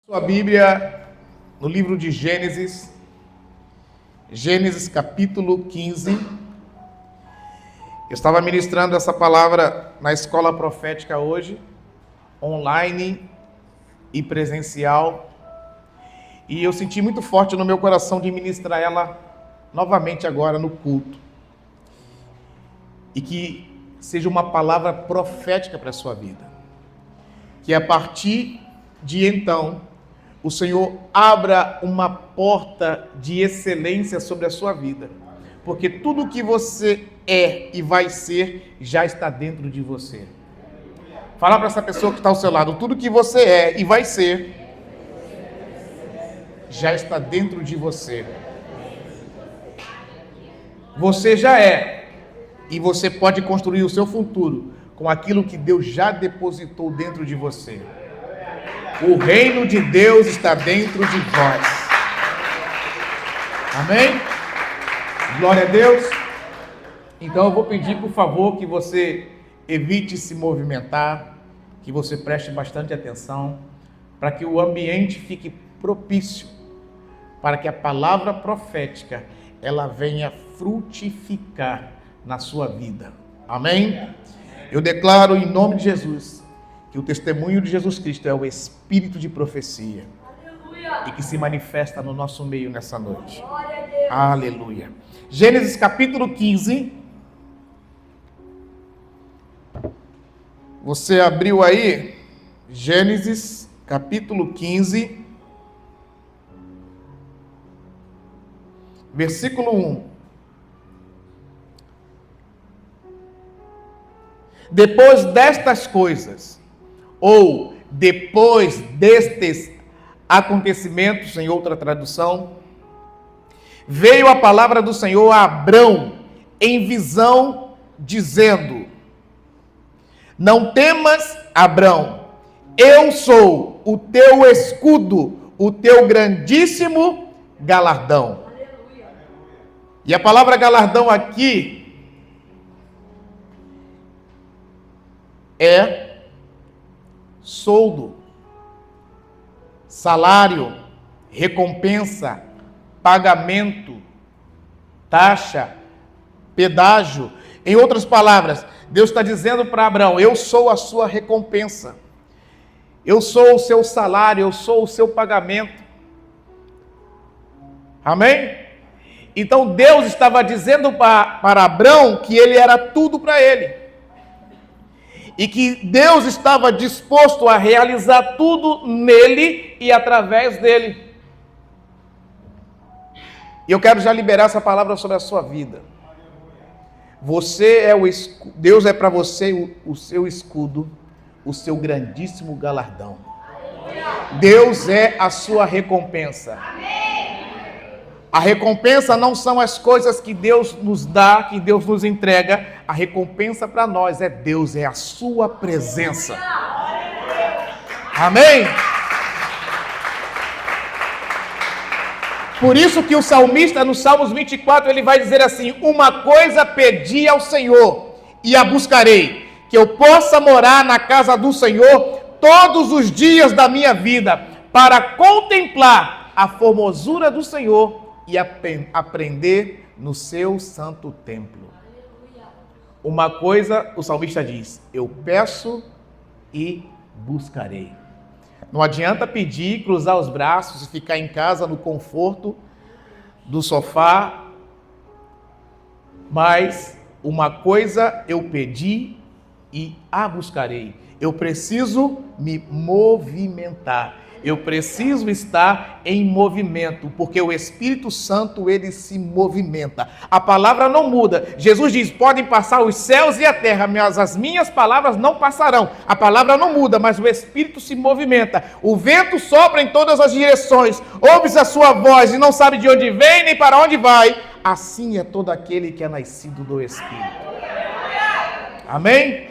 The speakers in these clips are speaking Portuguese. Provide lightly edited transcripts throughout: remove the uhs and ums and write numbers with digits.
Sua Bíblia no livro de Gênesis, Gênesis capítulo 15. Eu estava ministrando essa palavra na escola profética hoje, online e presencial, e eu senti muito forte no meu coração de ministrar ela novamente agora no culto, e que seja uma palavra profética para a sua vida, que a partir de então o Senhor abra uma porta de excelência sobre a sua vida, porque tudo que você é e vai ser já está dentro de você. Fala para essa pessoa que está ao seu lado: tudo que você é e vai ser já está dentro de você. Você já é, e você pode construir o seu futuro com aquilo que Deus já depositou dentro de você. O reino de Deus está dentro de vós. Amém? Glória a Deus. Então eu vou pedir, por favor, que você evite se movimentar, que você preste bastante atenção, para que o ambiente fique propício, para que a palavra profética, ela venha frutificar na sua vida. Amém? Eu declaro em nome de Jesus, que o testemunho de Jesus Cristo é o espírito de profecia. Aleluia. E que se manifesta no nosso meio nessa noite. Aleluia. Gênesis capítulo 15. Você abriu aí? Gênesis capítulo 15, versículo 1. Depois destas coisas, ou depois destes acontecimentos, em outra tradução, veio a palavra do Senhor a Abrão em visão, dizendo: não temas, Abrão, eu sou o teu escudo, o teu grandíssimo galardão. Aleluia. E a palavra galardão aqui é soldo, salário, recompensa, pagamento, taxa, pedágio. Em outras palavras, Deus está dizendo para Abraão: eu sou a sua recompensa, eu sou o seu salário, eu sou o seu pagamento. Amém? Então Deus estava dizendo para Abraão que ele era tudo para ele, e que Deus estava disposto a realizar tudo nele e através dele. E eu quero já liberar essa palavra sobre a sua vida. Você é Deus é para você o seu escudo, o seu grandíssimo galardão. Deus é a sua recompensa. A recompensa não são as coisas que Deus nos dá, que Deus nos entrega. A recompensa para nós é Deus, é a sua presença. Amém? Por isso que o salmista, no Salmos 24, ele vai dizer assim: uma coisa pedi ao Senhor e a buscarei, que eu possa morar na casa do Senhor todos os dias da minha vida, para contemplar a formosura do Senhor e aprender no seu santo templo. Uma coisa, o salmista diz: eu peço e buscarei. Não adianta pedir, cruzar os braços e ficar em casa no conforto do sofá, mas uma coisa eu pedi e a buscarei. Eu preciso me movimentar. Eu preciso estar em movimento, porque o Espírito Santo, ele se movimenta. A palavra não muda. Jesus diz: podem passar os céus e a terra, mas as minhas palavras não passarão. A palavra não muda, mas o Espírito se movimenta. O vento sopra em todas as direções, ouves a sua voz e não sabe de onde vem nem para onde vai. Assim é todo aquele que é nascido do Espírito. Amém?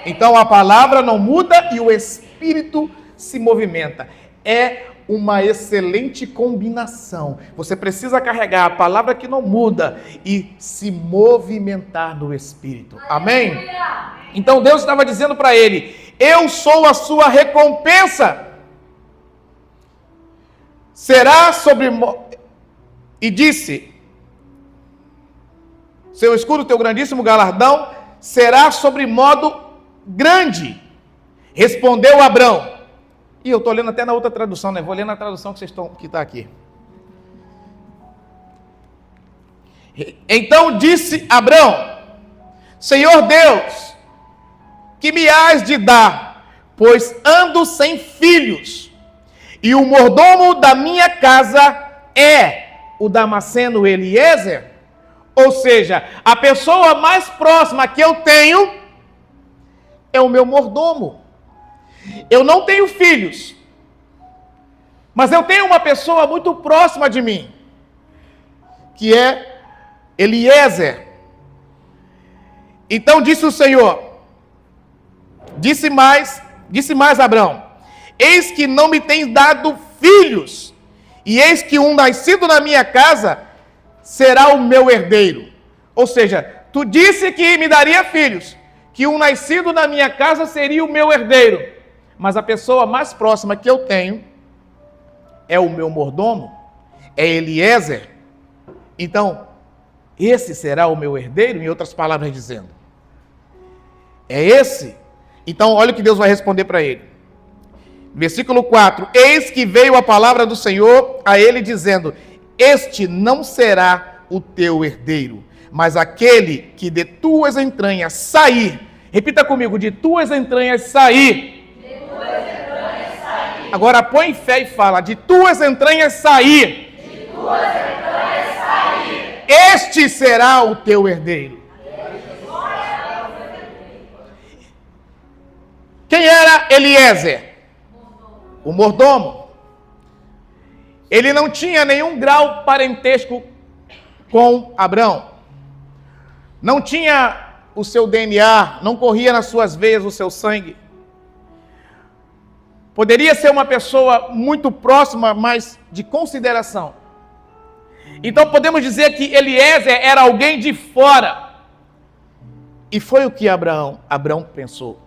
Então a palavra não muda e o Espírito se movimenta. É uma excelente combinação. Você precisa carregar a palavra que não muda e se movimentar no Espírito. Amém? Então Deus estava dizendo para ele: eu sou a sua recompensa. será sobre... E disse, seu escudo, teu grandíssimo galardão, será sobre modo grande. Respondeu Abrão. E eu estou lendo até na outra tradução, né? Vou ler na tradução que está aqui. Então disse Abrão, Senhor Deus, que me hás de dar, pois ando sem filhos, e o mordomo da minha casa é o Damasceno Eliezer? Ou seja, a pessoa mais próxima que eu tenho é o meu mordomo. Eu não tenho filhos, mas eu tenho uma pessoa muito próxima de mim, que é Eliezer. Então disse o Senhor, disse mais Abrão, eis que não me tens dado filhos, e eis que um nascido na minha casa será o meu herdeiro. Ou seja, tu disse que me daria filhos, que um nascido na minha casa seria o meu herdeiro, mas a pessoa mais próxima que eu tenho é o meu mordomo, é Eliezer. Então, esse será o meu herdeiro, em outras palavras dizendo. É esse? Então, olha o que Deus vai responder para ele. Versículo 4. Eis que veio a palavra do Senhor a ele dizendo, este não será o teu herdeiro, mas aquele que de tuas entranhas sair. Repita comigo, de tuas entranhas sair. De tuas entranhas sair. Agora põe fé e fala, de tuas entranhas sair. De tuas entranhas sair. Este será o teu herdeiro. Quem era Eliezer? O mordomo. Ele não tinha nenhum grau parentesco com Abrão. Não tinha o seu DNA, não corria nas suas veias o seu sangue. Poderia ser uma pessoa muito próxima, mas de consideração. Então podemos dizer que Eliezer era alguém de fora. E foi o que Abrão pensou.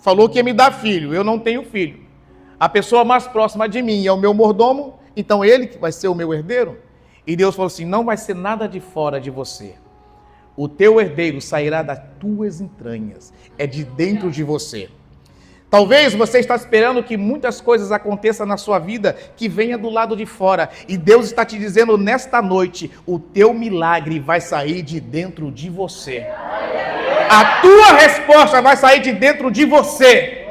Falou que ia me dar filho, eu não tenho filho. A pessoa mais próxima de mim é o meu mordomo, então ele que vai ser o meu herdeiro. E Deus falou assim, não vai ser nada de fora de você. O teu herdeiro sairá das tuas entranhas, é de dentro de você. Talvez você está esperando que muitas coisas aconteçam na sua vida que venha do lado de fora. E Deus está te dizendo nesta noite, o teu milagre vai sair de dentro de você. A tua resposta vai sair de dentro de você.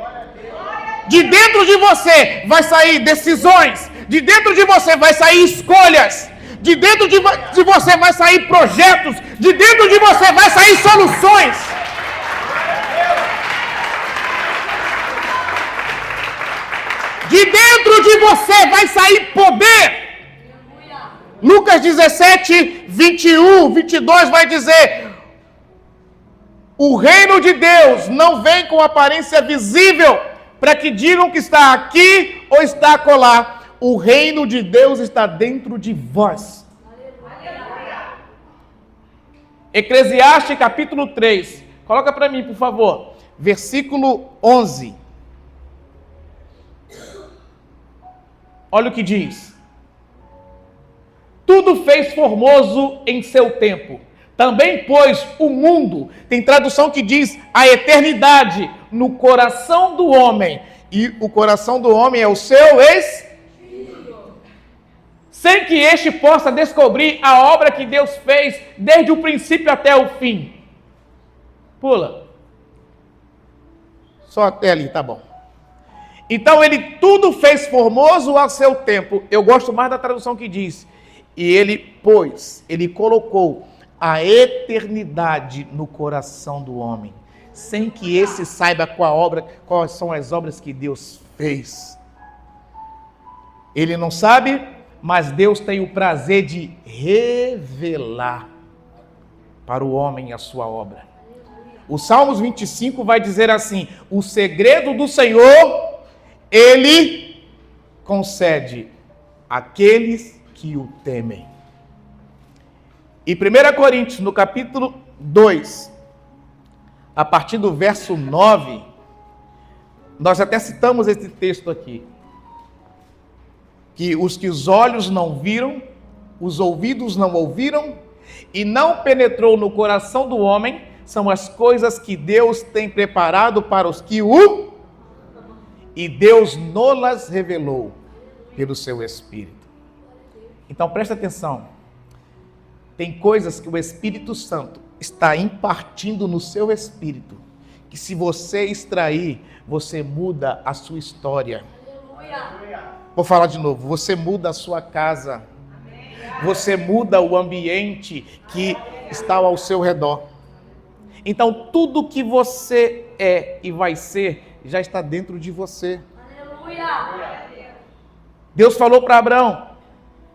De dentro de você vai sair decisões. De dentro de você vai sair escolhas. De dentro de você vai sair projetos. De dentro de você vai sair soluções. De dentro de você vai sair poder. Lucas 17, 21, 22 vai dizer: o reino de Deus não vem com aparência visível, para que digam que está aqui ou está acolá. O reino de Deus está dentro de vós. Eclesiastes capítulo 3. Coloca para mim, por favor. Versículo 11. Olha o que diz. Tudo fez formoso em seu tempo. Também pôs o mundo, tem tradução que diz a eternidade, no coração do homem. E o coração do homem é o seu espírito. Sem que este possa descobrir a obra que Deus fez desde o princípio até o fim. Pula. Só até ali, tá bom. Então ele tudo fez formoso a seu tempo. Eu gosto mais da tradução que diz. E ele pôs, ele colocou a eternidade no coração do homem, sem que esse saiba quais são as obras que Deus fez. Ele não sabe, mas Deus tem o prazer de revelar para o homem a sua obra. O Salmos 25 vai dizer assim: o segredo do Senhor Ele concede àqueles que o temem. E 1 Coríntios, no capítulo 2, a partir do verso 9, nós até citamos esse texto aqui. que os olhos não viram, os ouvidos não ouviram e não penetrou no coração do homem, são as coisas que Deus tem preparado para os que o... E Deus nolas revelou pelo seu Espírito. Então presta atenção. Tem coisas que o Espírito Santo está impartindo no seu espírito, que se você extrair, você muda a sua história. Vou falar de novo. Você muda a sua casa. Você muda o ambiente que está ao seu redor. Então tudo que você é e vai ser, já está dentro de você. Deus falou para Abraão,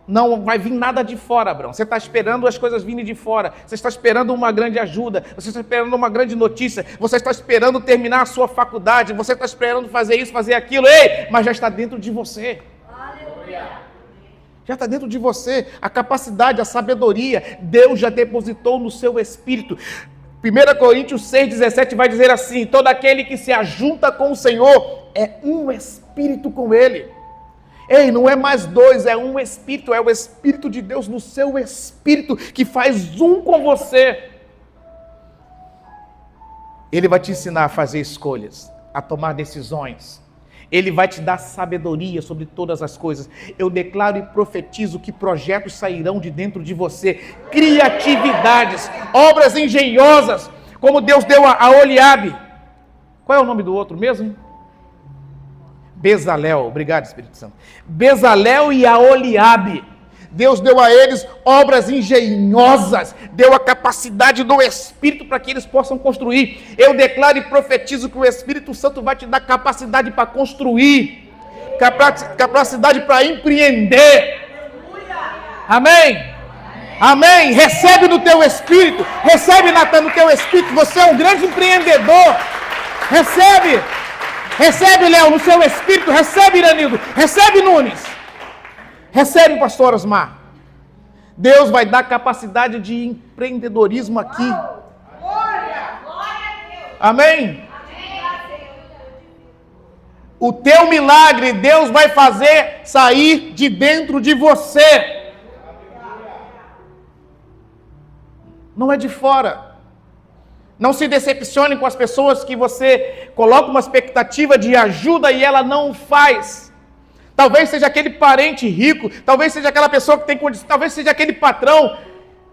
não vai vir nada de fora, Abraão. Você está esperando as coisas virem de fora. Você está esperando uma grande ajuda. Você está esperando uma grande notícia. Você está esperando terminar a sua faculdade. Você está esperando fazer isso, fazer aquilo. Ei, mas já está dentro de você. Aleluia. Já está dentro de você. A capacidade, a sabedoria, Deus já depositou no seu espírito. 1 Coríntios 6,17 vai dizer assim: todo aquele que se ajunta com o Senhor é um espírito com Ele. Ei, não é mais dois, é um Espírito, é o Espírito de Deus no seu espírito que faz um com você. Ele vai te ensinar a fazer escolhas, a tomar decisões. Ele vai te dar sabedoria sobre todas as coisas. Eu declaro e profetizo que projetos sairão de dentro de você, criatividades, obras engenhosas, como Deus deu a Oliabe. Qual é o nome do outro mesmo? Bezalel, obrigado Espírito Santo. Bezalel e Aholiabe. Deus deu a eles obras engenhosas, deu a capacidade do Espírito para que eles possam construir. Eu declaro e profetizo que o Espírito Santo vai te dar capacidade para construir, capacidade para empreender. Amém? Amém? Recebe no teu Espírito, recebe, Natan, no teu Espírito, você é um grande empreendedor. Recebe! Recebe, Léo, no seu espírito. Recebe, Iranildo. Recebe, Nunes. Recebe, pastor Osmar. Deus vai dar capacidade de empreendedorismo aqui. Amém? O teu milagre, Deus vai fazer sair de dentro de você. Não é de fora. Não se decepcione com as pessoas que você coloca uma expectativa de ajuda e ela não faz. Talvez seja aquele parente rico, talvez seja aquela pessoa que tem condição, talvez seja aquele patrão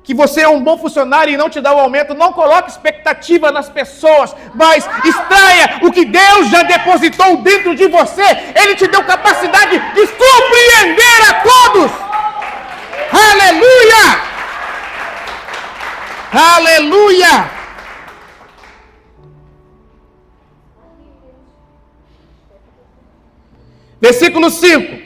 que você é um bom funcionário e não te dá o aumento. Não coloque expectativa nas pessoas, mas extraia o que Deus já depositou dentro de você. Ele te deu capacidade de surpreender a todos. Aleluia! Aleluia! Versículo 5.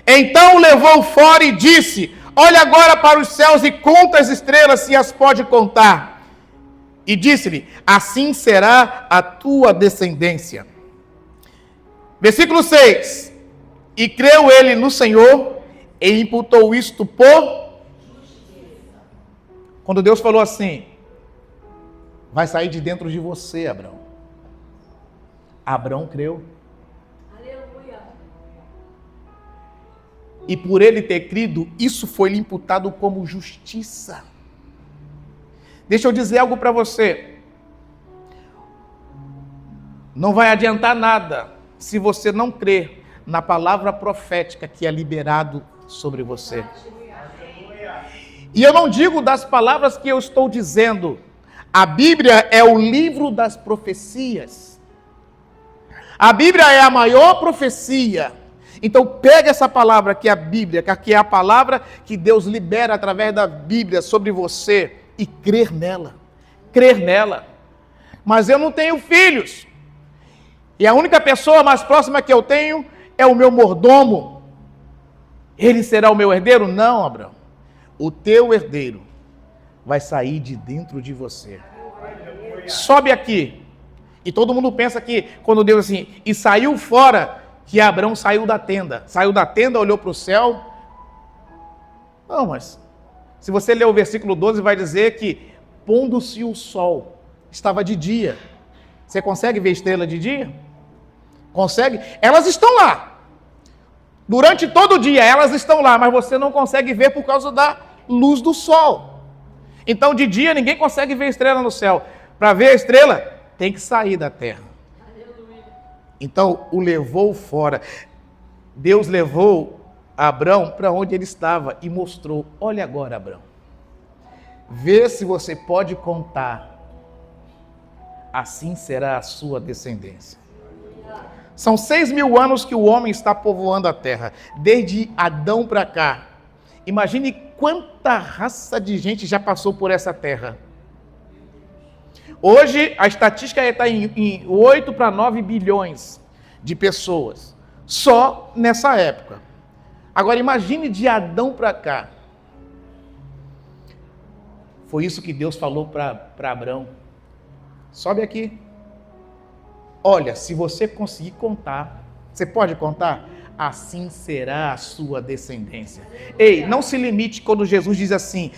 Então o levou fora e disse: olha agora para os céus e conta as estrelas, se as pode contar. E disse-lhe: assim será a tua descendência. Versículo 6. E creu ele no Senhor e imputou isto por... Quando Deus falou assim: vai sair de dentro de você, Abraão. Abraão creu. E por ele ter crido, isso foi lhe imputado como justiça. Deixa eu dizer algo para você. Não vai adiantar nada se você não crer na palavra profética que é liberado sobre você. E eu não digo das palavras que eu estou dizendo. A Bíblia é o livro das profecias. A Bíblia é a maior profecia. Então pega essa palavra que é a Bíblia, que é a palavra que Deus libera através da Bíblia sobre você e crer nela. Crer nela. Mas eu não tenho filhos. E a única pessoa mais próxima que eu tenho é o meu mordomo. Ele será o meu herdeiro? Não, Abraão. O teu herdeiro vai sair de dentro de você. Sobe aqui. E todo mundo pensa que quando Deus assim, e saiu fora, que Abraão saiu da tenda. Saiu da tenda, olhou para o céu. Não, mas se você ler o versículo 12, vai dizer que pondo-se o sol, estava de dia. Você consegue ver estrela de dia? Consegue? Elas estão lá. Durante todo o dia elas estão lá, mas você não consegue ver por causa da luz do sol. Então de dia ninguém consegue ver estrela no céu. Para ver a estrela, tem que sair da terra. Então o levou fora. Deus levou Abrão para onde ele estava e mostrou: olha agora, Abrão, vê se você pode contar, assim será a sua descendência. São 6.000 anos que o homem está povoando a terra, desde Adão para cá. Imagine quanta raça de gente já passou por essa terra. Hoje a estatística está em 8 para 9 bilhões de pessoas, só nessa época. Agora imagine de Adão para cá. Foi isso que Deus falou para Abrão. Sobe aqui. Olha, se você conseguir contar, você pode contar? Assim será a sua descendência. Ei, não se limite quando Jesus diz assim: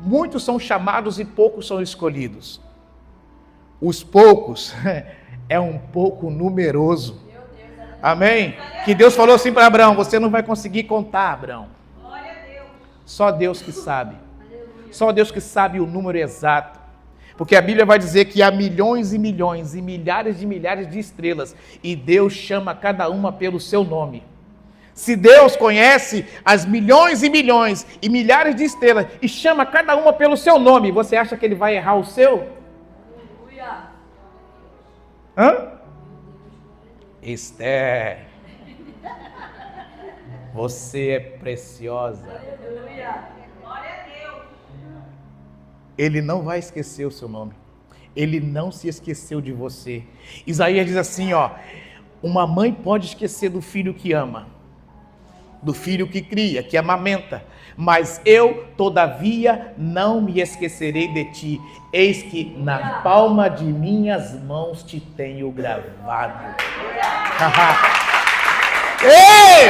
muitos são chamados e poucos são escolhidos. Os poucos é um pouco numeroso. Amém? Que Deus falou assim para Abraão: você não vai conseguir contar, Abraão. Só Deus que sabe. Só Deus que sabe o número exato. Porque a Bíblia vai dizer que há milhões e milhões e milhares de estrelas, e Deus chama cada uma pelo seu nome. Se Deus conhece as milhões e milhões e milhares de estrelas e chama cada uma pelo seu nome, você acha que ele vai errar o seu? Hã? Esther, você é preciosa. Ele não vai esquecer o seu nome. Ele não se esqueceu de você. Isaías diz assim, ó: uma mãe pode esquecer do filho que ama, do filho que cria, que amamenta, mas eu, todavia, não me esquecerei de ti. Eis que na palma de minhas mãos te tenho gravado. Ei!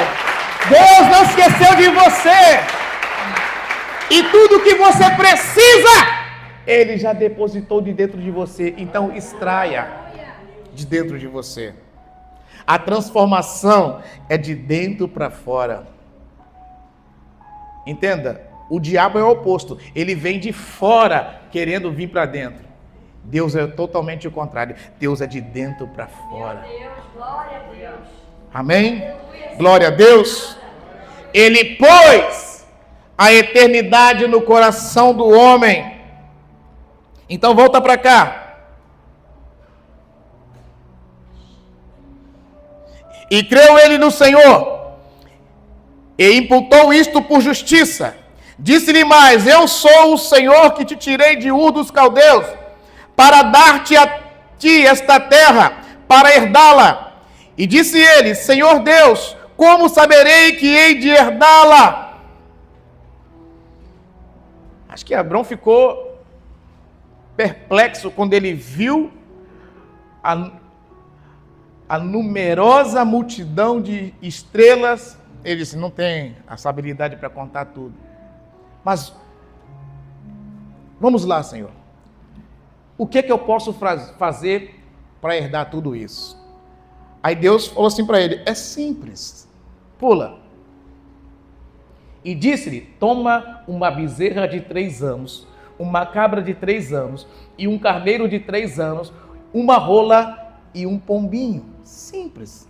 Deus não esqueceu de você. E tudo que você precisa, Ele já depositou de dentro de você. Então extraia de dentro de você. A transformação é de dentro para fora. Entenda, o diabo é o oposto. Ele vem de fora querendo vir para dentro. Deus é totalmente o contrário. Deus é de dentro para fora. Glória a Deus. Amém? Glória a Deus. Ele pôs a eternidade no coração do homem. Então volta para cá. E creu ele no Senhor, e imputou isto por justiça. Disse-lhe mais: eu sou o Senhor que te tirei de Ur dos Caldeus, para dar-te a ti esta terra, para herdá-la. E disse ele: Senhor Deus, como saberei que hei de herdá-la? Acho que Abrão ficou perplexo quando ele viu a numerosa multidão de estrelas. Ele disse: não tem essa habilidade para contar tudo. Mas vamos lá, Senhor. O que eu posso fazer para herdar tudo isso? Aí Deus falou assim para ele: é simples. Pula. E disse-lhe: toma uma bezerra de 3 anos, uma cabra de 3 anos, e um carneiro de 3 anos, uma rola e um pombinho. Simples.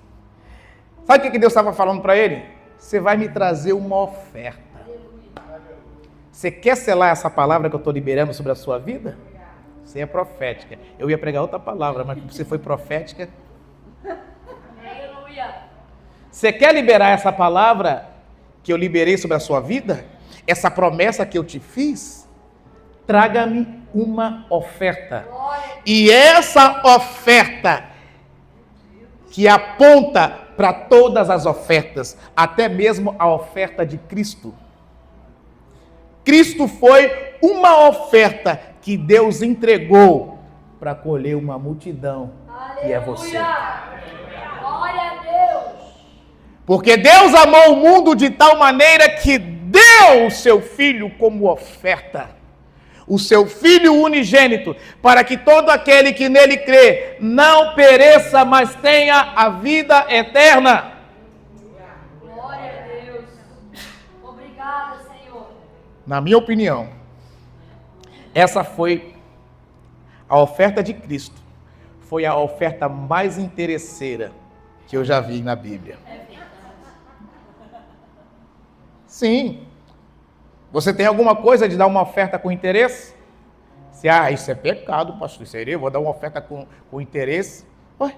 Sabe o que Deus estava falando para ele? Você vai me trazer uma oferta. Você quer selar essa palavra que eu estou liberando sobre a sua vida? Você é profética. Eu ia pregar outra palavra, mas você foi profética. Você quer liberar essa palavra que eu liberei sobre a sua vida? Essa promessa que eu te fiz? Traga-me uma oferta. E essa oferta que aponta para todas as ofertas, até mesmo a oferta de Cristo. Cristo foi uma oferta que Deus entregou para colher uma multidão, que é você. Glória a Deus. Porque Deus amou o mundo de tal maneira que deu o seu Filho como oferta. O seu Filho unigênito, para que todo aquele que nele crê não pereça, mas tenha a vida eterna. Glória a na minha opinião, essa foi a oferta de Cristo. Foi a oferta mais interesseira que eu já vi na Bíblia. Sim. Você tem alguma coisa de dar uma oferta com interesse? Se, isso é pecado, pastor, seria, eu vou dar uma oferta com interesse. Ué,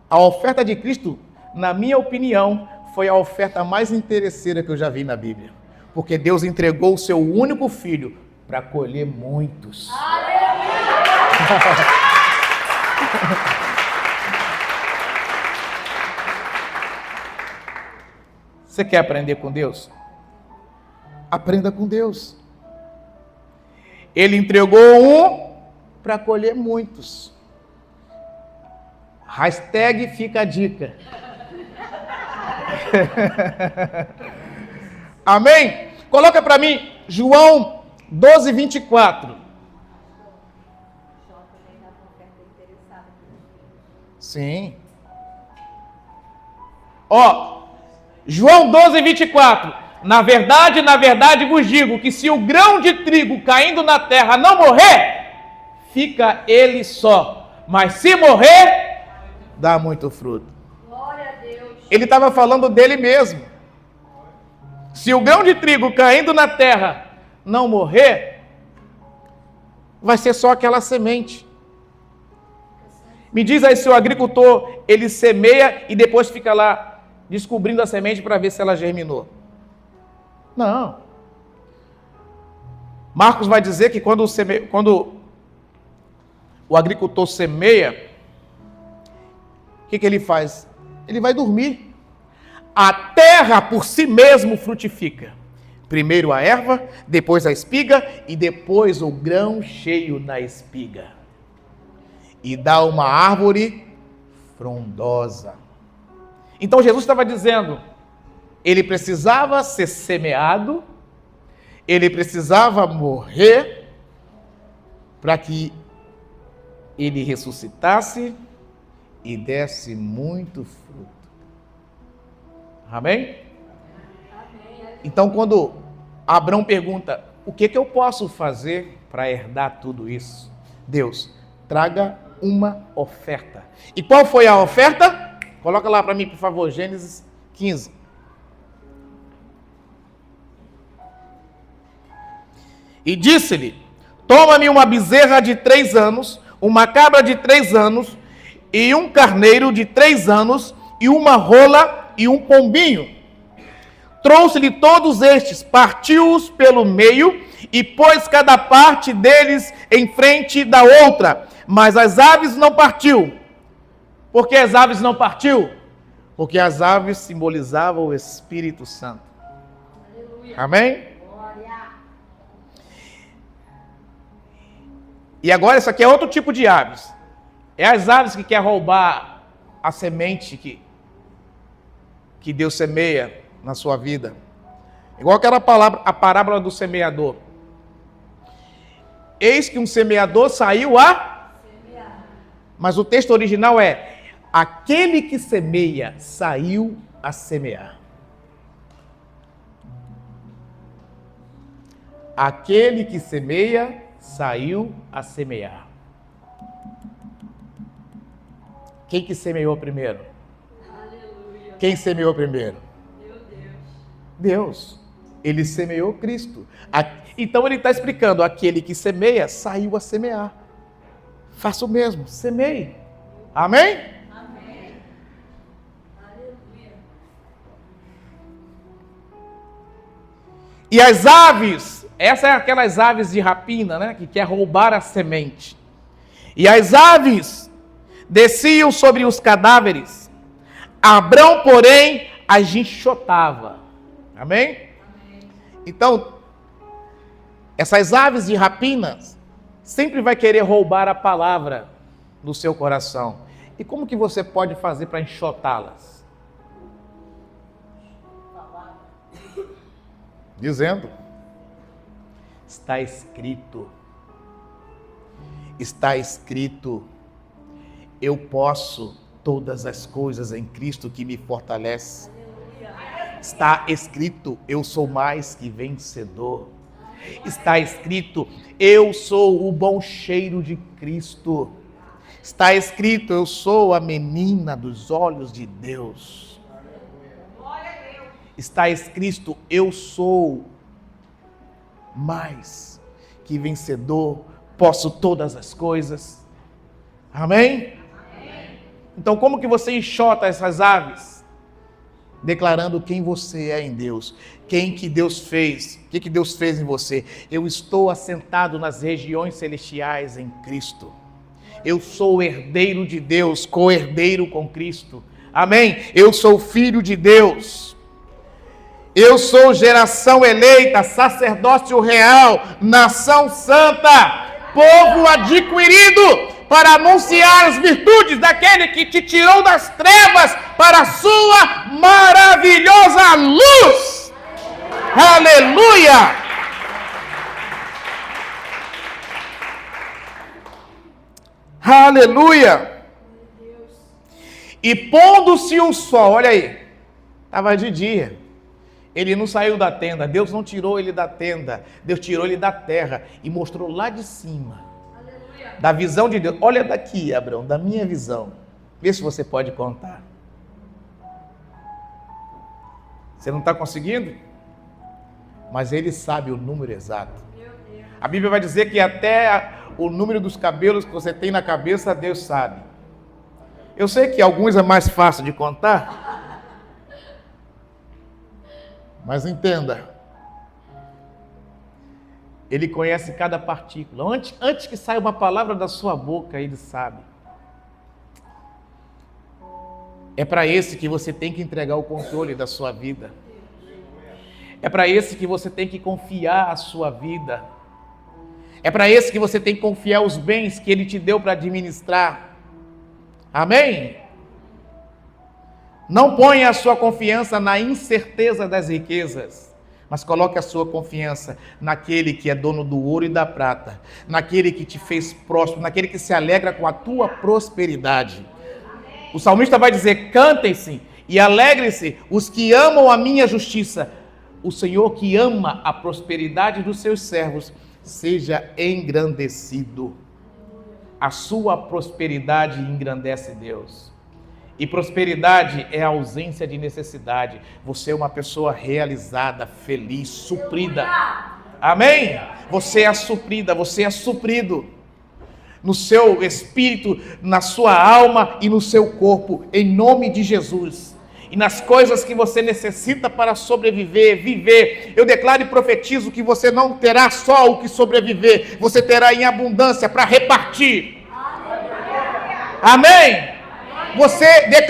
a oferta de Cristo, na minha opinião, foi a oferta mais interesseira que eu já vi na Bíblia. Porque Deus entregou o seu único filho para colher muitos. Você quer aprender com Deus? Aprenda com Deus. Ele entregou um para colher muitos. Hashtag fica a dica. Amém? Coloca para mim João 12, 24. Sim. João 12, 24. Na verdade vos digo que se o grão de trigo caindo na terra não morrer, fica ele só. Mas se morrer, dá muito fruto. Glória a Deus. Ele estava falando dele mesmo. Se o grão de trigo caindo na terra não morrer, vai ser só aquela semente. Me diz aí se o agricultor, ele semeia e depois fica lá descobrindo a semente para ver se ela germinou. Não. Marcos vai dizer que quando o agricultor semeia, o que ele faz? Ele vai dormir. A terra por si mesmo frutifica. Primeiro a erva, depois a espiga e depois o grão cheio na espiga. E dá uma árvore frondosa. Então Jesus estava dizendo, ele precisava ser semeado, ele precisava morrer para que ele ressuscitasse e desse muito fruto. Amém? Então, quando Abraão pergunta, o que eu posso fazer para herdar tudo isso? Deus, traga uma oferta. E qual foi a oferta? Coloca lá para mim, por favor, Gênesis 15. E disse-lhe, toma-me uma bezerra de 3 anos, uma cabra de 3 anos, e um carneiro de 3 anos, e uma rola e um pombinho. Trouxe-lhe todos estes, partiu-os pelo meio, e pôs cada parte deles em frente da outra. Mas as aves não partiu. Por que as aves não partiu? Porque as aves simbolizavam o Espírito Santo. Aleluia. Amém? Glória. E agora isso aqui é outro tipo de aves. É as aves que quer roubar a semente que Deus semeia na sua vida. Igual aquela a parábola do semeador. Eis que um semeador saiu a semear. Mas o texto original é: aquele que semeia saiu a semear. Aquele que semeia saiu a semear. Quem que semeou primeiro? Aleluia. Quem semeou primeiro? Meu Deus. Deus. Ele semeou Cristo. Então ele está explicando, aquele que semeia saiu a semear. Faça o mesmo, semeie. Amém? Amém. Aleluia. E as aves, essas é aquelas aves de rapina, né? Que quer roubar a semente. E as aves desciam sobre os cadáveres. Abrão, porém, as enxotava. Amém? Então, essas aves de rapinas sempre vai querer roubar a palavra do seu coração. E como que você pode fazer para enxotá-las? Dizendo, está escrito, eu posso todas as coisas em Cristo que me fortalece. Está escrito, eu sou mais que vencedor. Está escrito, eu sou o bom cheiro de Cristo. Está escrito, eu sou a menina dos olhos de Deus. Está escrito, eu sou mais que vencedor, posso todas as coisas. Amém? Então, como que você enxota essas aves? Declarando quem você é em Deus, quem que Deus fez, o que Deus fez em você. Eu estou assentado nas regiões celestiais em Cristo. Eu sou herdeiro de Deus, co-herdeiro com Cristo. Amém? Eu sou filho de Deus. Eu sou geração eleita, sacerdócio real, nação santa, povo adquirido, para anunciar as virtudes daquele que te tirou das trevas para a sua maravilhosa luz. Aleluia! Aleluia! E pondo-se o sol, olha aí, estava de dia. Ele não saiu da tenda, Deus não tirou ele da tenda, Deus tirou ele da terra e mostrou lá de cima. Da visão de Deus. Olha daqui, Abraão, da minha visão. Vê se você pode contar. Você não está conseguindo? Mas ele sabe o número exato. A Bíblia vai dizer que até o número dos cabelos que você tem na cabeça, Deus sabe. Eu sei que alguns é mais fácil de contar. Mas entenda. Ele conhece cada partícula. Antes que saia uma palavra da sua boca, ele sabe. É para esse que você tem que entregar o controle da sua vida. É para esse que você tem que confiar a sua vida. É para esse que você tem que confiar os bens que ele te deu para administrar. Amém? Não ponha a sua confiança na incerteza das riquezas. Mas coloque a sua confiança naquele que é dono do ouro e da prata, naquele que te fez próspero, naquele que se alegra com a tua prosperidade. O salmista vai dizer, cantem-se e alegrem-se os que amam a minha justiça. O Senhor que ama a prosperidade dos seus servos, seja engrandecido. A sua prosperidade engrandece Deus. E prosperidade é a ausência de necessidade. Você é uma pessoa realizada, feliz, suprida. Amém? Você é suprida, você é suprido. No seu espírito, na sua alma e no seu corpo, em nome de Jesus. E nas coisas que você necessita para sobreviver, viver. Eu declaro e profetizo que você não terá só o que sobreviver. Você terá em abundância para repartir. Amém?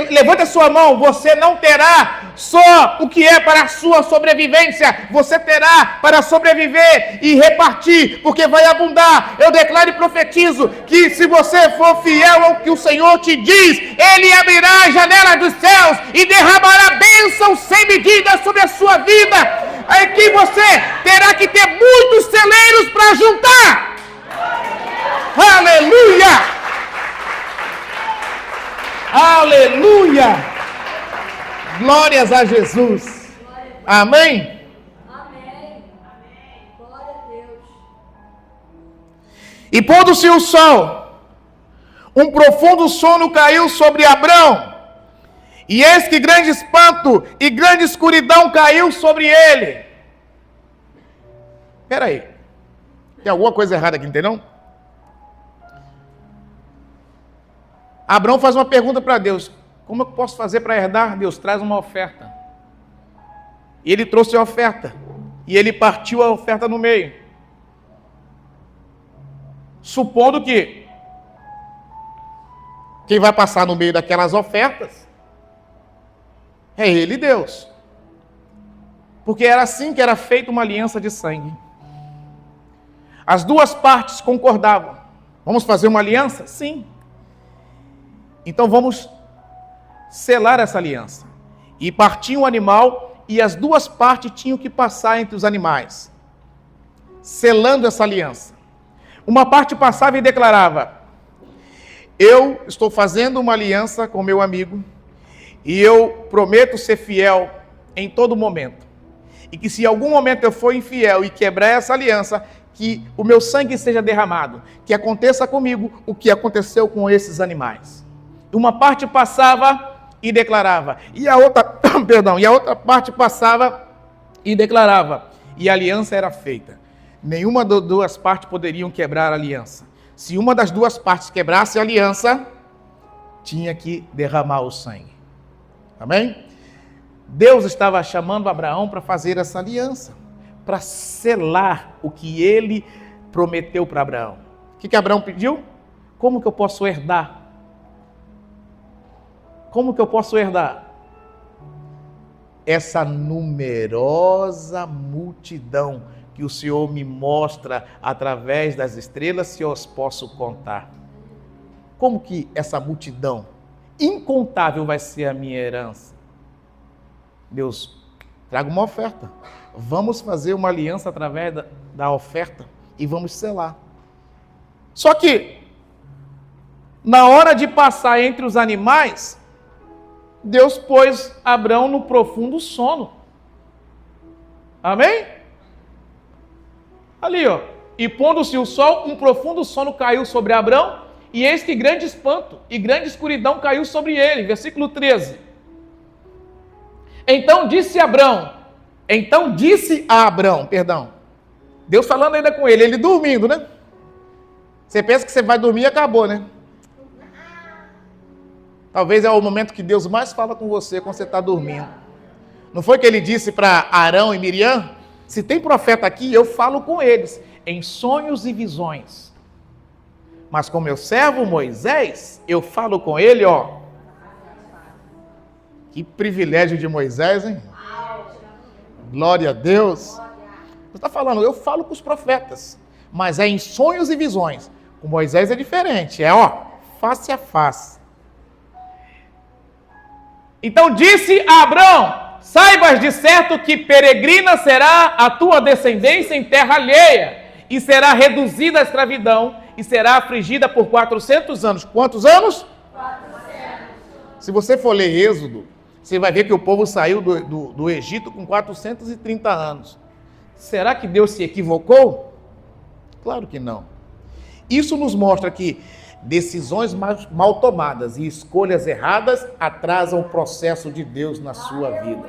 Levanta a sua mão, você não terá só o que é para a sua sobrevivência, você terá para sobreviver e repartir, porque vai abundar. Eu declaro e profetizo que se você for fiel ao que o Senhor te diz, Ele abrirá as janelas dos céus e derramará bênçãos sem medida sobre a sua vida. Aqui você terá que ter muitos celeiros para juntar. Aleluia! Aleluia! Glórias a Jesus. Amém? Amém. Glória a Deus. E pondo-se o sol, um profundo sono caiu sobre Abrão. E eis que grande espanto e grande escuridão caiu sobre ele. Espera aí. Tem alguma coisa errada aqui, entendeu? Abraão faz uma pergunta para Deus. Como eu posso fazer para herdar? Deus, traz uma oferta. E ele trouxe a oferta. E ele partiu a oferta no meio. Supondo que quem vai passar no meio daquelas ofertas é ele, Deus. Porque era assim que era feita uma aliança de sangue. As duas partes concordavam. Vamos fazer uma aliança? Sim. Então vamos selar essa aliança. E partia um animal e as duas partes tinham que passar entre os animais, selando essa aliança. Uma parte passava e declarava: eu estou fazendo uma aliança com meu amigo e eu prometo ser fiel em todo momento. E que se em algum momento eu for infiel e quebrar essa aliança, que o meu sangue seja derramado, que aconteça comigo o que aconteceu com esses animais. Uma parte passava e declarava, e a outra, e a outra parte passava e declarava, e a aliança era feita. Nenhuma das duas partes poderiam quebrar a aliança. Se uma das duas partes quebrasse a aliança, tinha que derramar o sangue. Amém? Deus estava chamando Abraão para fazer essa aliança, para selar o que ele prometeu para Abraão. O que Abraão pediu? Como que eu posso herdar? Como que eu posso herdar? Essa numerosa multidão que o Senhor me mostra através das estrelas, se eu os posso contar. Como que essa multidão incontável vai ser a minha herança? Deus, traga uma oferta. Vamos fazer uma aliança através da oferta e vamos selar. Só que, na hora de passar entre os animais, Deus pôs Abraão no profundo sono. Amém? Ali, ó. E pondo-se o sol, um profundo sono caiu sobre Abraão, e eis que grande espanto e grande escuridão caiu sobre ele. Versículo 13. Então disse a Abraão, Deus falando ainda com ele dormindo, né? Você pensa que você vai dormir e acabou, né? Talvez é o momento que Deus mais fala com você quando você está dormindo. Não foi que ele disse para Arão e Miriam? Se tem profeta aqui, eu falo com eles, em sonhos e visões. Mas com meu servo Moisés, eu falo com ele, ó. Que privilégio de Moisés, hein? Glória a Deus. Você está falando, eu falo com os profetas, mas é em sonhos e visões. Com Moisés é diferente, é ó, face a face. Então disse a Abrão, saibas de certo que peregrina será a tua descendência em terra alheia, e será reduzida à escravidão, e será afligida por 400 anos. Quantos anos? 400. Se você for ler Êxodo, você vai ver que o povo saiu do Egito com 430 anos. Será que Deus se equivocou? Claro que não. Isso nos mostra que decisões mal tomadas e escolhas erradas atrasam o processo de Deus na sua vida.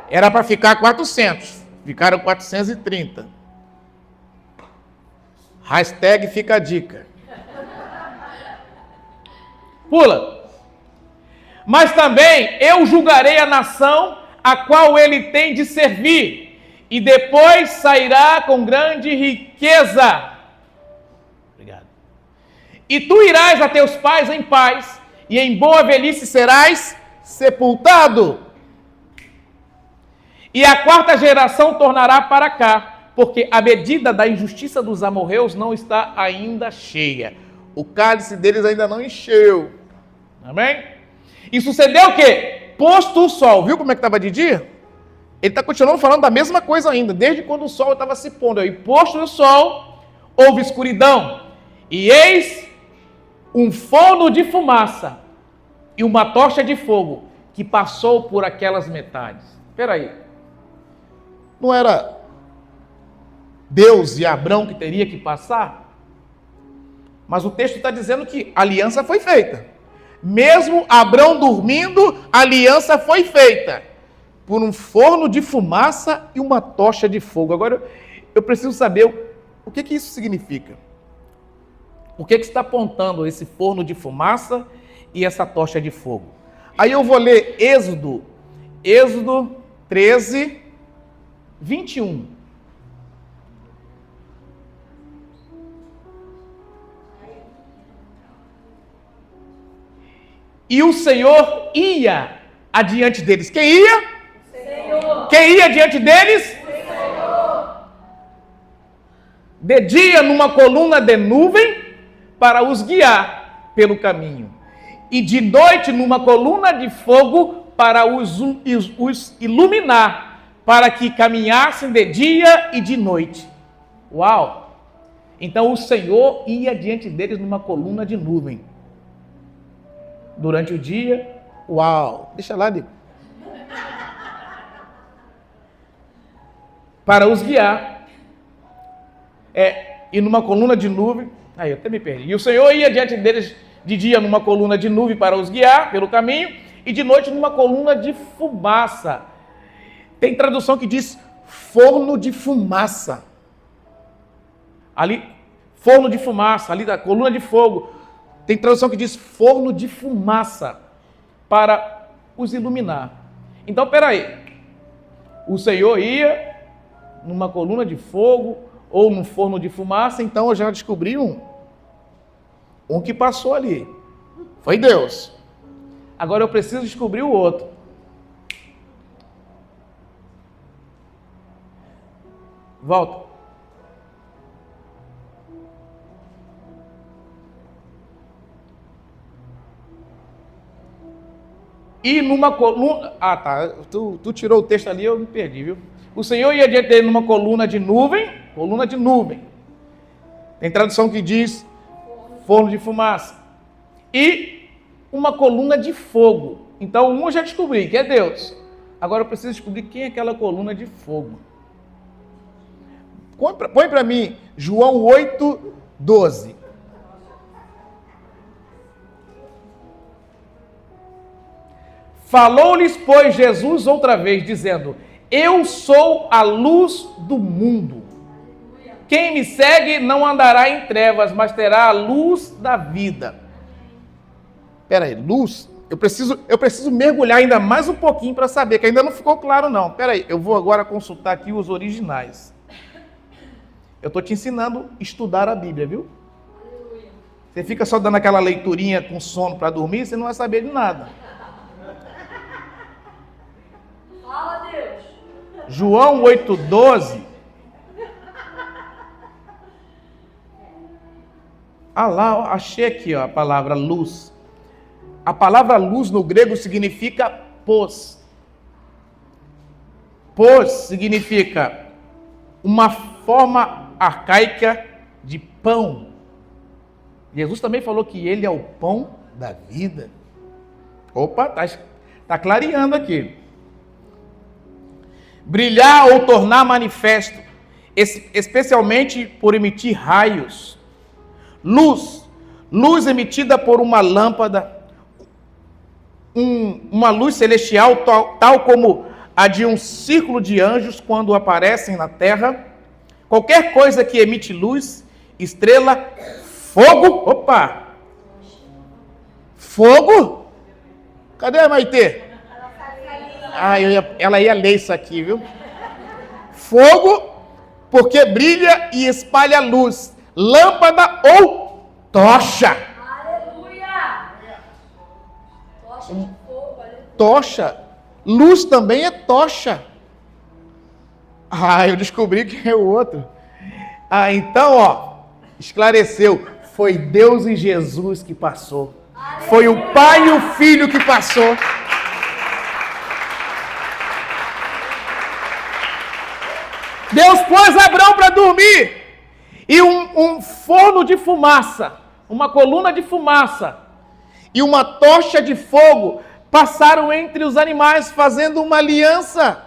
Era para ficar 400, ficaram 430. Hashtag fica a dica. Pula. Mas também eu julgarei a nação a qual ele tem de servir, e depois sairá com grande riqueza. Obrigado. E tu irás a teus pais em paz, e em boa velhice serás sepultado. E a quarta geração tornará para cá, porque a medida da injustiça dos amorreus não está ainda cheia. O cálice deles ainda não encheu. Amém? E sucedeu o quê? Posto o sol. Viu como é que estava de dia? Ele está continuando falando da mesma coisa ainda, desde quando o sol estava se pondo. E posto o sol, houve escuridão. E eis um forno de fumaça e uma tocha de fogo que passou por aquelas metades. Espera aí. Não era Deus e Abrão que teria que passar? Mas o texto está dizendo que a aliança foi feita. Mesmo Abrão dormindo, a aliança foi feita por um forno de fumaça e uma tocha de fogo. Agora, eu preciso saber o que isso significa. O que está apontando esse forno de fumaça e essa tocha de fogo? Aí eu vou ler Êxodo 13, 21. E o Senhor ia adiante deles. Quem ia? Senhor. Quem ia adiante deles? Senhor. De dia numa coluna de nuvem para os guiar pelo caminho. E de noite numa coluna de fogo para os iluminar, para que caminhassem de dia e de noite. Uau! Então o Senhor ia diante deles numa coluna de nuvem. Durante o dia, uau! Deixa lá, Nico. para os guiar. E numa coluna de nuvem, aí eu até me perdi. E o Senhor ia diante deles de dia numa coluna de nuvem para os guiar pelo caminho, e de noite numa coluna de fumaça. Tem tradução que diz forno de fumaça. Ali, forno de fumaça, ali da coluna de fogo. Tem tradução que diz forno de fumaça para os iluminar. Então, peraí. O Senhor ia numa coluna de fogo ou num forno de fumaça, então eu já descobri um que passou ali. Foi Deus. Agora eu preciso descobrir o outro. Volta. E numa coluna... Ah, tá. Tu tirou o texto ali, eu me perdi, viu? O Senhor ia diante dele numa coluna de nuvem. Coluna de nuvem. Tem tradução que diz forno de fumaça. E uma coluna de fogo. Então, um eu já descobri, que é Deus. Agora eu preciso descobrir quem é aquela coluna de fogo. Põe para mim João 8:12. Falou-lhes, pois, Jesus outra vez, dizendo: eu sou a luz do mundo. Quem me segue não andará em trevas, mas terá a luz da vida. Espera aí, luz? Eu preciso mergulhar ainda mais um pouquinho para saber, que ainda não ficou claro não. Espera aí, eu vou agora consultar aqui os originais. Eu estou te ensinando a estudar a Bíblia, viu? Você fica só dando aquela leiturinha com sono para dormir, você não vai saber de nada. Fala, Deus. João 8:12. Ah lá, achei aqui ó, a palavra luz. A palavra luz no grego significa pos. Pos significa uma forma arcaica de pão. Jesus também falou que ele é o pão da vida. Opa, tá clareando aqui. Brilhar ou tornar manifesto, especialmente por emitir raios. Luz emitida por uma lâmpada, uma luz celestial tal como a de um círculo de anjos quando aparecem na terra. Qualquer coisa que emite luz, estrela, fogo. Opa! Fogo? Cadê a Maitê? Ela ia ler isso aqui, viu? Fogo, porque brilha e espalha luz. Lâmpada ou tocha. Aleluia. Tocha de fogo, aleluia. Tocha. Luz também é tocha. Eu descobri que é o outro. Então, ó, esclareceu. Foi Deus e Jesus que passou. Aleluia. Foi o Pai e o Filho que passou. Deus pôs Abraão para dormir. E um forno de fumaça, uma coluna de fumaça e uma tocha de fogo passaram entre os animais, fazendo uma aliança.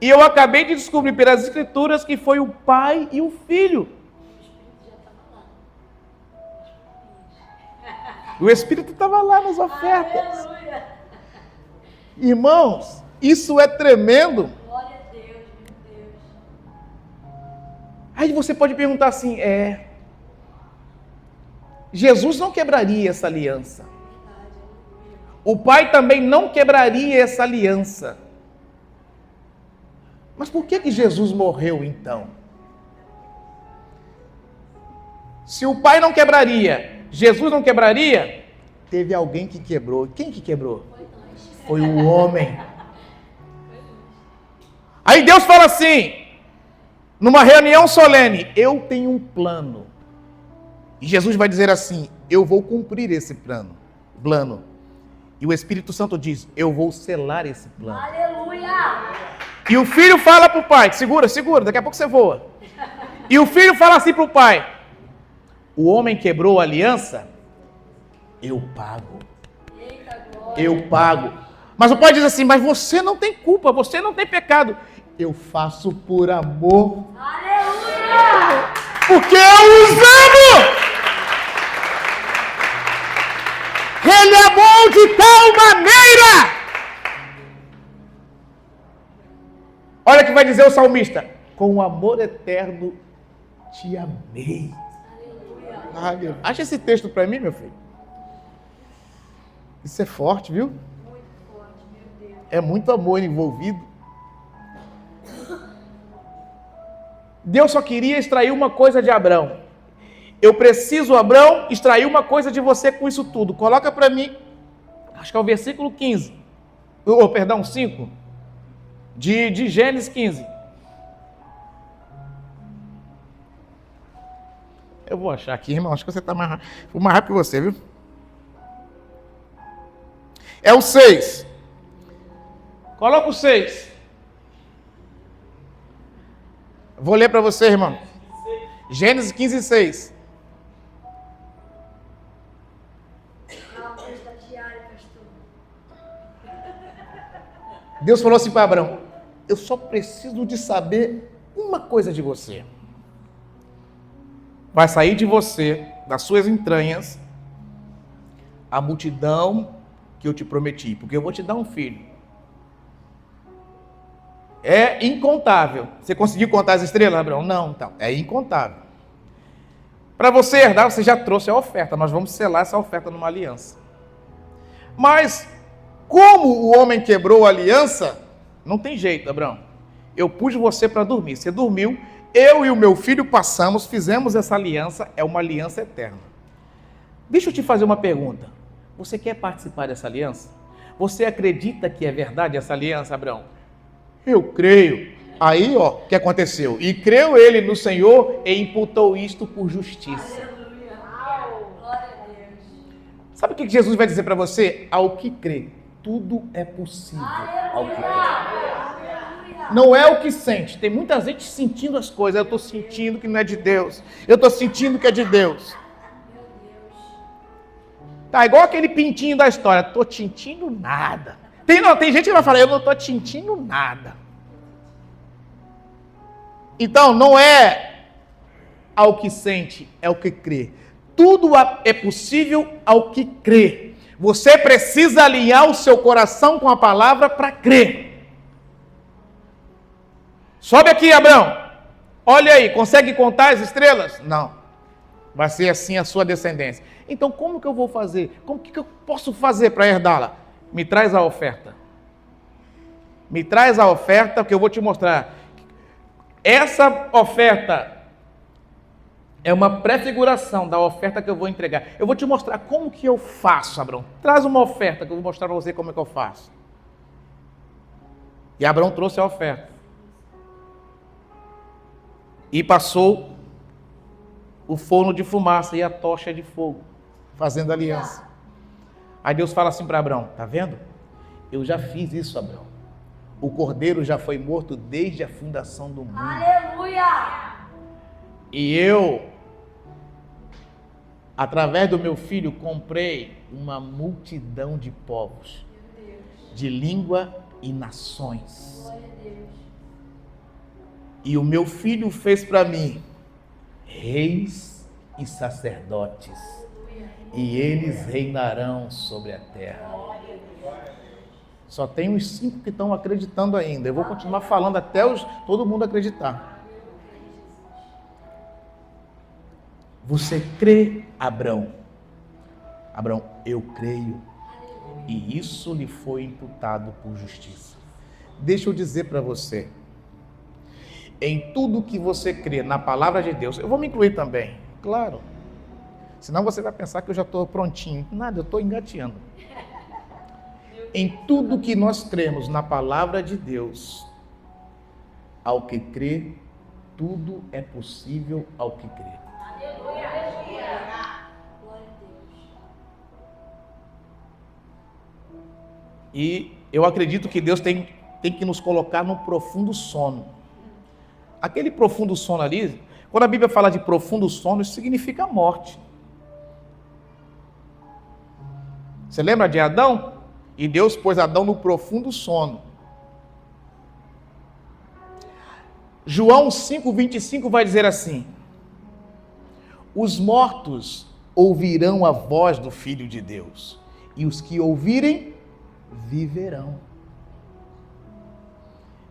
E eu acabei de descobrir pelas Escrituras que foi o Pai e o Filho. O Espírito estava lá nas ofertas. Aleluia. Irmãos, isso é tremendo. Glória a Deus, meu Deus. Aí você pode perguntar assim, Jesus não quebraria essa aliança. O Pai também não quebraria essa aliança. Mas por que Jesus morreu então? Se o Pai não quebraria, Jesus não quebraria, teve alguém que quebrou. Quem que quebrou? Foi o homem. Aí Deus fala assim, numa reunião solene, eu tenho um plano. E Jesus vai dizer assim, eu vou cumprir esse plano. E o Espírito Santo diz, eu vou selar esse plano. Aleluia. E o filho fala para o pai, segura, daqui a pouco você voa. E o filho fala assim para o pai, o homem quebrou a aliança, eu pago. Eita, glória. Eu pago. Mas o pai diz assim, mas você não tem culpa, você não tem pecado. eu faço por amor. Aleluia! Porque eu os amo! Ele é bom de tal maneira! Olha o que vai dizer o salmista: com amor eterno te amei. Aleluia. Acha esse texto para mim, meu filho. Isso é forte, viu? Muito forte, meu Deus. É muito amor envolvido. Deus só queria extrair uma coisa de Abrão. Eu preciso, Abrão, extrair uma coisa de você com isso tudo. Coloca para mim, acho que é o versículo 15. Perdão, 5. De Gênesis 15. Eu vou achar aqui, irmão. Acho que você está mais rápido que você, viu? É o 6. Coloca o 6. Vou ler para você, irmão. Gênesis 15, 6. Deus falou assim para Abraão: eu só preciso de saber uma coisa de você. Vai sair de você, das suas entranhas, a multidão que eu te prometi, porque eu vou te dar um filho. É incontável. Você conseguiu contar as estrelas, Abraão? Não, então, é incontável. Para você herdar, você já trouxe a oferta. Nós vamos selar essa oferta numa aliança. Mas, como o homem quebrou a aliança, não tem jeito, Abraão. Eu pus você para dormir. Você dormiu, eu e o meu filho passamos, fizemos essa aliança, é uma aliança eterna. Deixa eu te fazer uma pergunta. Você quer participar dessa aliança? Você acredita que é verdade essa aliança, Abraão? Eu creio. Aí, ó, o que aconteceu? E creu ele no Senhor e imputou isto por justiça. Aleluia! Glória a Deus! Sabe o que Jesus vai dizer para você? Ao que crê, tudo é possível ao que crê. Não é o que sente. Tem muita gente sentindo as coisas. Eu estou sentindo que não é de Deus. Eu estou sentindo que é de Deus. Tá igual aquele pintinho da história. Estou sentindo nada. Tem gente que vai falar: eu não estou sentindo nada. Então, não é ao que sente, é o que crê. Tudo é possível ao que crê. Você precisa alinhar o seu coração com a palavra para crer. Sobe aqui, Abraão. Olha aí, consegue contar as estrelas? Não. Vai ser assim a sua descendência. Então, como que eu vou fazer? Como que eu posso fazer para herdá-la? Me traz a oferta. Me traz a oferta que eu vou te mostrar. Essa oferta é uma prefiguração da oferta que eu vou entregar. Eu vou te mostrar como que eu faço, Abraão. Traz uma oferta que eu vou mostrar para você como é que eu faço. E Abraão trouxe a oferta. E passou o forno de fumaça e a tocha de fogo, fazendo aliança. Aí Deus fala assim para Abraão: tá vendo? Eu já fiz isso, Abraão. O cordeiro já foi morto desde a fundação do mundo. Aleluia! E eu, através do meu filho, comprei uma multidão de povos, de língua e nações. Glória a Deus. E o meu filho fez para mim reis e sacerdotes, e eles reinarão sobre a terra. Só tem uns 5 que estão acreditando ainda. Eu vou continuar falando até todo mundo acreditar. Você crê, Abraão? Abraão, eu creio. E isso lhe foi imputado por justiça. Deixa eu dizer para você. Em tudo que você crê na palavra de Deus, eu vou me incluir também, claro. Senão você vai pensar que eu já estou prontinho. Nada, eu estou engateando. Em tudo que nós cremos na palavra de Deus, ao que crê, tudo é possível ao que crê. Aleluia! Glória a Deus. E eu acredito que Deus tem que nos colocar num profundo sono. Aquele profundo sono ali, quando a Bíblia fala de profundo sono, isso significa morte. Você lembra de Adão? E Deus pôs Adão no profundo sono. João 5,25 vai dizer assim: os mortos ouvirão a voz do Filho de Deus, e os que ouvirem, viverão.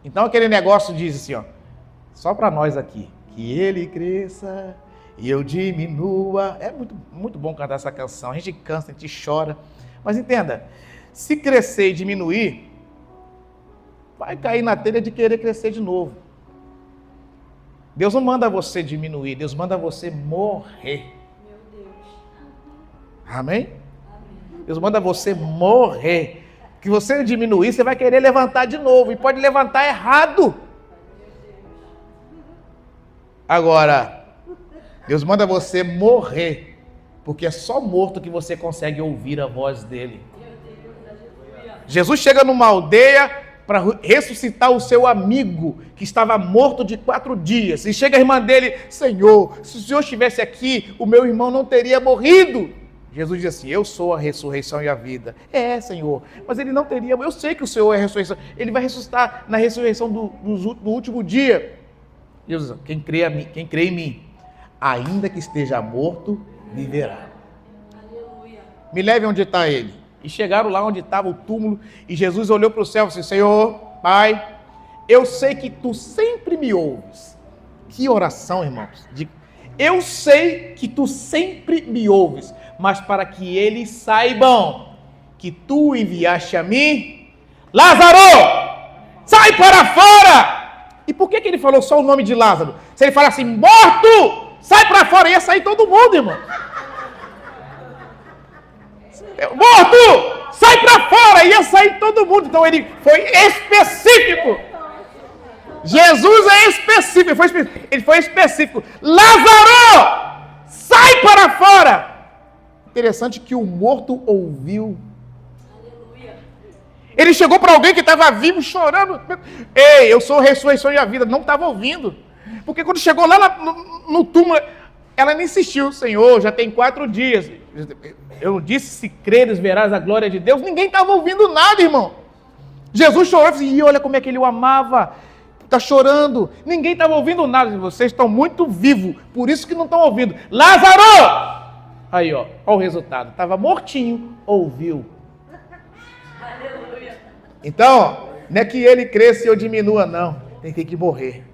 Então aquele negócio diz assim, ó, só para nós aqui, que ele cresça e eu diminua. É muito, muito bom cantar essa canção, a gente cansa, a gente chora, mas entenda, se crescer e diminuir, vai cair na telha de querer crescer de novo. Deus não manda você diminuir, Deus manda você morrer. Meu Deus. Amém? Deus manda você morrer. Que você diminuir, você vai querer levantar de novo. E pode levantar errado. Agora, Deus manda você morrer. Porque é só morto que você consegue ouvir a voz dele. Jesus chega numa aldeia para ressuscitar o seu amigo, que estava morto de 4 dias. E chega a irmã dele: Senhor, se o Senhor estivesse aqui, o meu irmão não teria morrido. Jesus diz assim: eu sou a ressurreição e a vida. É, Senhor, mas ele não teria, eu sei que o Senhor é a ressurreição, ele vai ressuscitar na ressurreição do último dia. Jesus diz: quem crê em mim, ainda que esteja morto, viverá. Aleluia. Me leve onde está ele. E chegaram lá onde estava o túmulo, e Jesus olhou para o céu e disse: Senhor, Pai, eu sei que tu sempre me ouves. Que oração, irmãos. Eu sei que tu sempre me ouves, mas para que eles saibam que tu enviaste a mim, Lázaro, sai para fora! E por que ele falou só o nome de Lázaro? Se ele falasse morto, sai para fora, ia sair todo mundo, irmão. Morto, sai para fora, ia sair todo mundo. Então ele foi específico. Jesus é específico, ele foi específico. Lázaro, sai para fora. Interessante que o morto ouviu. Aleluia. Ele chegou para alguém que estava vivo, chorando. Ei, eu sou a ressurreição e a vida. Não estava ouvindo. Porque quando chegou lá no túmulo, ela nem insistiu. Senhor, já tem 4 dias. Eu disse: se creres, verás a glória de Deus. Ninguém estava ouvindo nada, irmão. Jesus chorou e disse: olha como é que ele o amava. Está chorando. Ninguém estava ouvindo nada. Vocês estão muito vivos, por isso que não estão ouvindo. Lázaro! Aí, ó o resultado. Estava mortinho, ouviu. Aleluia. Então, não é que ele cresça e eu diminua, não. Tem que morrer.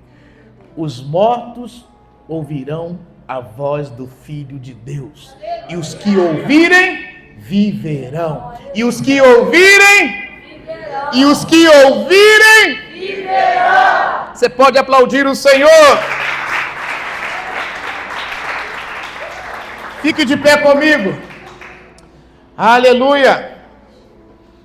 Os mortos ouvirão a voz do Filho de Deus. E os que ouvirem, viverão. E os que ouvirem, e os que ouvirem, viverão. Você pode aplaudir o Senhor. Fique de pé comigo. Aleluia.